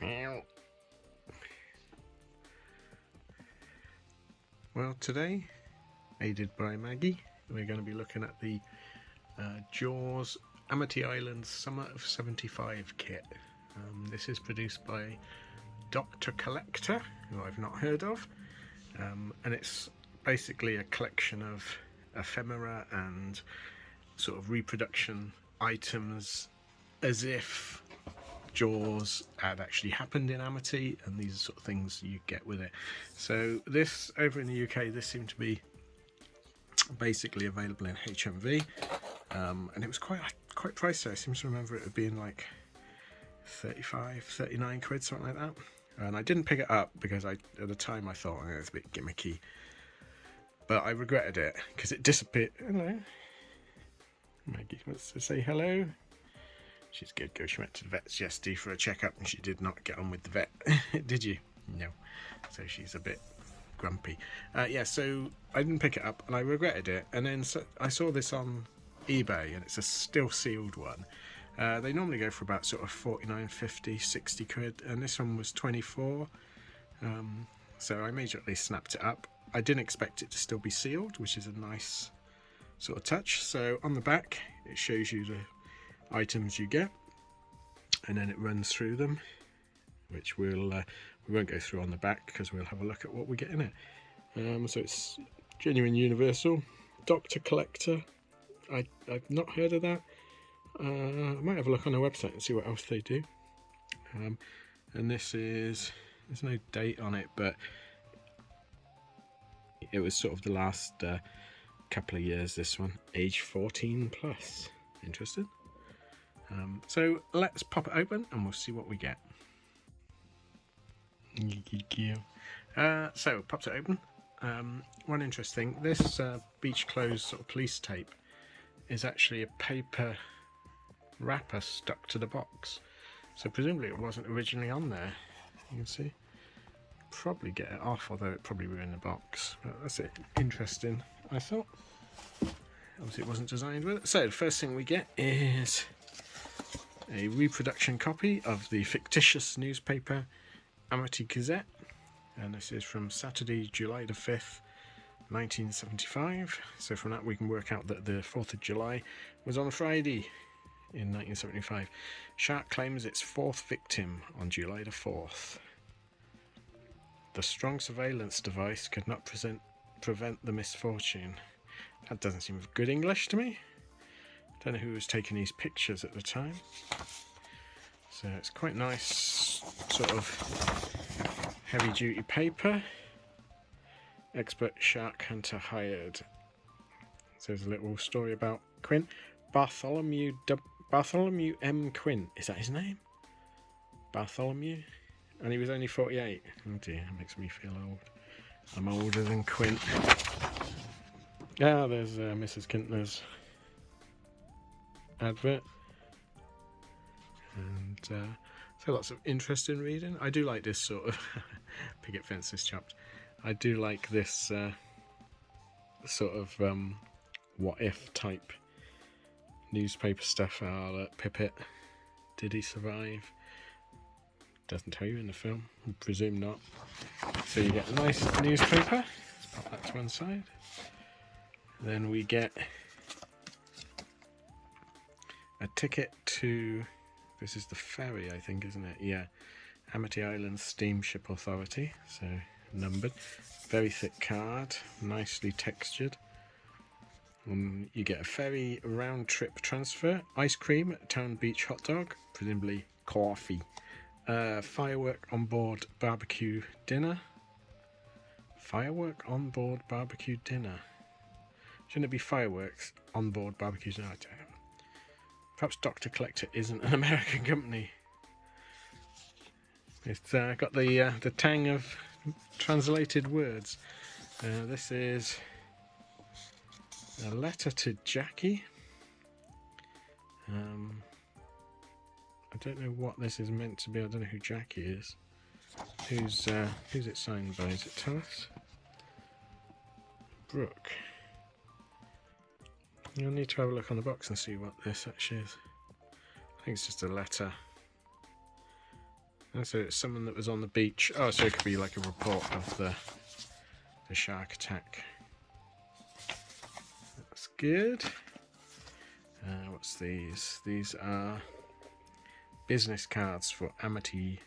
Well, today, aided by Maggie, we're going to be looking at the Jaws Amity Island Summer of 75 kit. This is produced by Dr. Collector, who I've not heard of, and it's basically a collection of ephemera and sort of reproduction items as if Jaws had actually happened in Amity, and these are sort of things you get with it. So this, over in the UK, this seemed to be basically available in HMV, and it was quite pricey. I seem to remember it being like 35, 39 quid, something like that. And I didn't pick it up because at the time I thought, oh, it's a bit gimmicky. But I regretted it because it disappeared. Hello. Maggie wants to say hello. She's good girl. She went to the vet's yesterday for a checkup and she did not get on with the vet. Did you? No. So she's a bit grumpy. Yeah, so I didn't pick it up and I regretted it. And then I saw this on eBay and it's a still sealed one. They normally go for about sort of 49, 50, 60 quid. And this one was 24. So I immediately snapped it up. I didn't expect it to still be sealed, which is a nice sort of touch. So on the back, it shows you the items you get, and then it runs through them, which we won't go through on the back because we'll have a look at what we get in it. So it's genuine universal, Dr. Collector. I've not heard of that. I might have a look on their website and see what else they do. And this is, there's no date on it, but it was sort of the last couple of years, this one, age 14 plus. Interested? So let's pop it open and we'll see what we get. So pops it open. One interesting thing, this beach clothes sort of police tape is actually a paper wrapper stuck to the box. So presumably it wasn't originally on there. You can see. Probably get it off, although it probably were in the box. But that's it. Interesting, I thought. Obviously it wasn't designed with it. So the first thing we get is a reproduction copy of the fictitious newspaper Amity Gazette, and this is from Saturday, July the 5th, 1975. So from that we can work out that the 4th of July was on a Friday in 1975. Shark claims its fourth victim on July the 4th. The strong surveillance device could not prevent the misfortune. That doesn't seem good English to me. Don't know who was taking these pictures at the time. So it's quite nice, sort of heavy duty paper. Expert shark hunter hired. So there's a little story about Quint. Bartholomew M. Quint. Is that his name? Bartholomew? And he was only 48. Oh dear, that makes me feel old. I'm older than Quint. Ah, there's Mrs. Kintner's advert. And so lots of interesting reading. I do like this sort of picket fences chopped. I do like this sort of what if type newspaper stuff. Pippet, did he survive? Doesn't tell you in the film, I presume not. So you get a nice newspaper. Let's pop that to one side. Then we get a ticket to, this is the ferry I think, isn't it? Yeah, Amity Island Steamship Authority, so numbered. Very thick card, nicely textured. You get a ferry round trip transfer, ice cream, town beach hot dog, presumably coffee. Firework on board barbecue dinner. Firework on board barbecue dinner. Shouldn't it be fireworks on board barbecue dinner? Perhaps Dr. Collector isn't an American company. It's got the tang of translated words. This is a letter to Jackie. I don't know what this is meant to be. I don't know who Jackie is. Who's it signed by? Does it tell us? Brooke. You'll need to have a look on the box and see what this actually is. I think it's just a letter Oh, so it's someone that was on the beach. Oh, so it could be like a report of the shark attack. That's good. What's these? These are business cards for Amity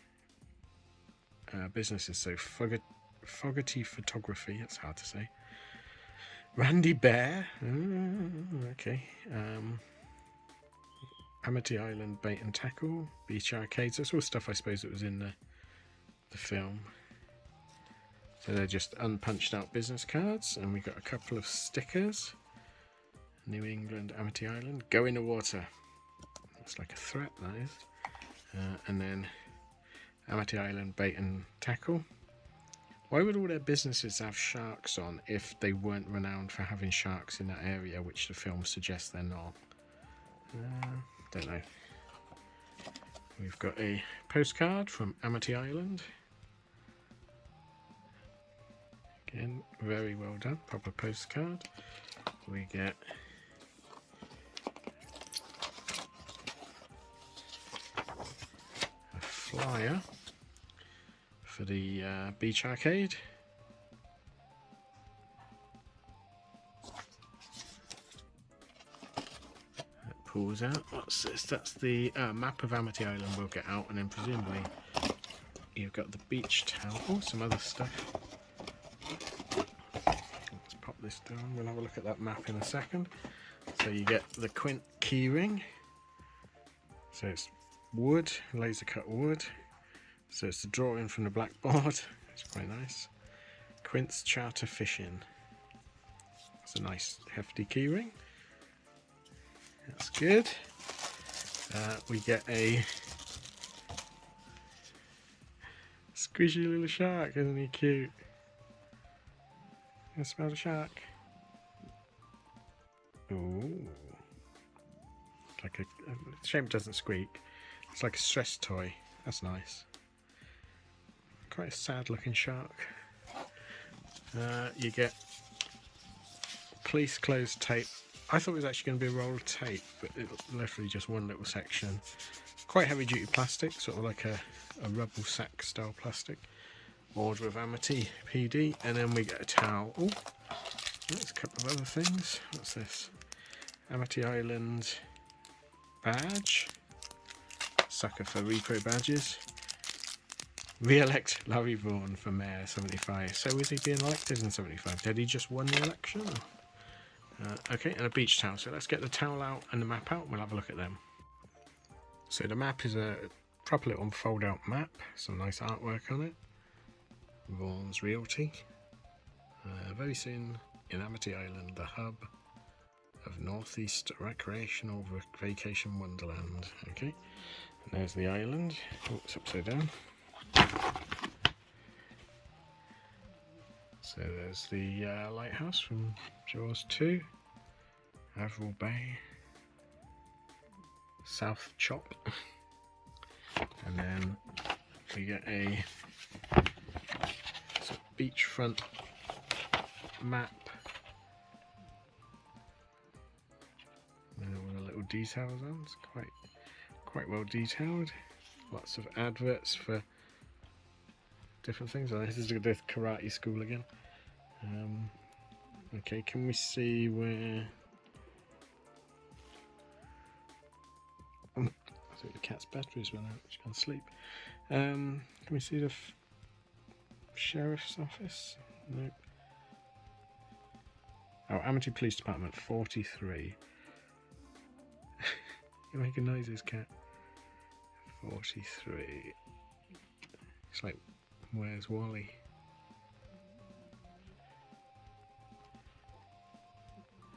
businesses. So Fogarty Photography. That's hard to say. Randy Bear. Okay. Amity Island Bait and Tackle. Beach Arcades. That's all stuff I suppose that was in the film. So they're just unpunched out business cards, and we've got a couple of stickers. New England, Amity Island. Go in the water. Looks like a threat, that is. And then Amity Island Bait and Tackle. Why would all their businesses have sharks on if they weren't renowned for having sharks in that area, which the film suggests they're not? Don't know. We've got a postcard from Amity Island. Again, very well done. Proper postcard. We get a flyer for the beach arcade. That pulls out. What's this? That's the map of Amity Island we'll get out, and then presumably you've got the beach towel, some other stuff. Let's pop this down. We'll have a look at that map in a second. So you get the quint keyring. So it's wood, laser cut wood. So it's the drawing from the blackboard. It's quite nice. Quint's Charter Fishing. It's a nice hefty keyring. That's good. We get a squishy little shark, isn't he cute? You smell the shark? Ooh. Like a shame it doesn't squeak. It's like a stress toy. That's nice. Quite a sad looking shark. You get police clothes tape. I thought it was actually going to be a roll of tape, but it's literally just one little section. Quite heavy duty plastic, sort of like a rubble sack style plastic. Order of Amity PD, and then we get a towel. Oh, there's a couple of other things. What's this? Amity Island badge. Sucker for repro badges. Re-elect Larry Vaughan for Mayor 75. So is he being elected in 75? Did he just won the election? Okay, and a beach towel. So let's get the towel out and the map out, and we'll have a look at them. So the map is a proper little fold-out map. Some nice artwork on it. Vaughan's Realty. Very soon in Amity Island, the hub of Northeast Recreational Vacation Wonderland. Okay, and there's the island. Oh, it's upside down. So there's the lighthouse from Jaws 2, Avril Bay, South Chop, and then we get a sort of beachfront map with all the little details on. It's quite well detailed. Lots of adverts for different things. Oh, this is the karate school again. Okay, can we see where? I think the cat's batteries went out. She can't sleep. Can we see the sheriff's office? Nope. Oh, Amity Police Department 43. You're making noises, cat. 43. It's like, where's Wally?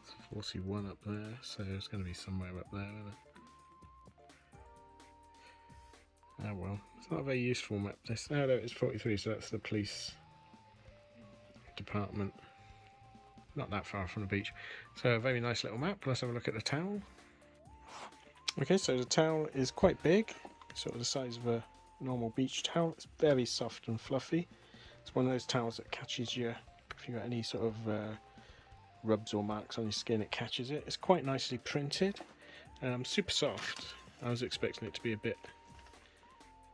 It's 41 up there, so it's going to be somewhere up there, isn't it? Oh well, it's not a very useful map this. Oh no, it's 43, so that's the police department. Not that far from the beach. So a very nice little map. Let's have a look at the towel. Okay, so the towel is quite big, sort of the size of a normal beach towel. It's very soft and fluffy. It's one of those towels that catches you if you've got any sort of rubs or marks on your skin. It catches it. It's quite nicely printed. Super soft. I was expecting it to be a bit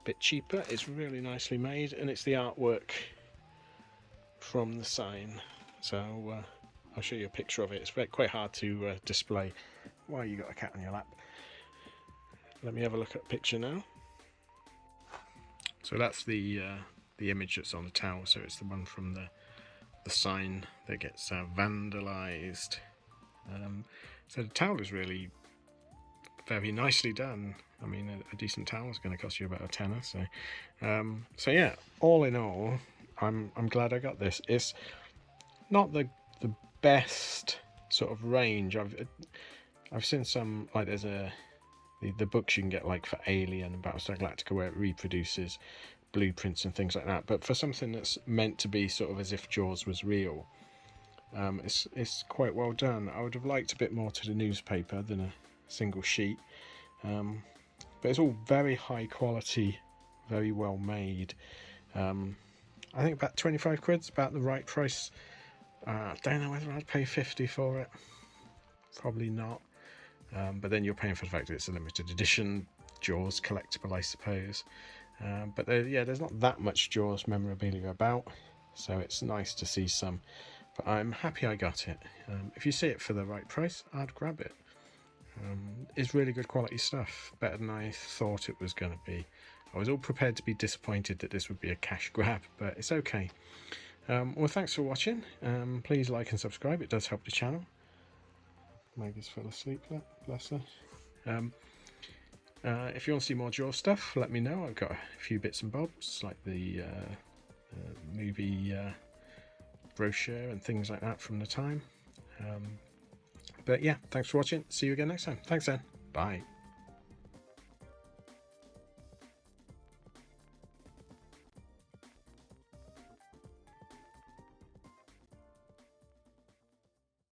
bit cheaper. It's really nicely made, and it's the artwork from the sign. So I'll show you a picture of it. It's quite hard to display while you got a cat on your lap. Let me have a look at the picture now. So that's the image that's on the towel. So it's the one from the sign that gets vandalized. So the towel is really very nicely done. I mean, a decent towel is going to cost you about a tenner. So yeah, all in all, I'm glad I got this. It's not the best sort of range. I've seen some, like there's the books you can get like for Alien and Battlestar Galactica where it reproduces blueprints and things like that. But for something that's meant to be sort of as if Jaws was real, it's quite well done. I would have liked a bit more to the newspaper than a single sheet. But it's all very high quality, very well made. I think about 25 quid's about the right price. I don't know whether I'd pay 50 for it. Probably not. But then you're paying for the fact that it's a limited edition Jaws collectible, I suppose. But there's not that much Jaws memorabilia about, so it's nice to see some. But I'm happy I got it. If you see it for the right price, I'd grab it. It's really good quality stuff, better than I thought it was going to be. I was all prepared to be disappointed that this would be a cash grab, but it's okay. Well, thanks for watching. Please like and subscribe, it does help the channel. Maggie's fell asleep, bless her. If you want to see more Jaws stuff, let me know. I've got a few bits and bobs, like the movie brochure and things like that from the time. But yeah, thanks for watching. See you again next time. Thanks then. Bye.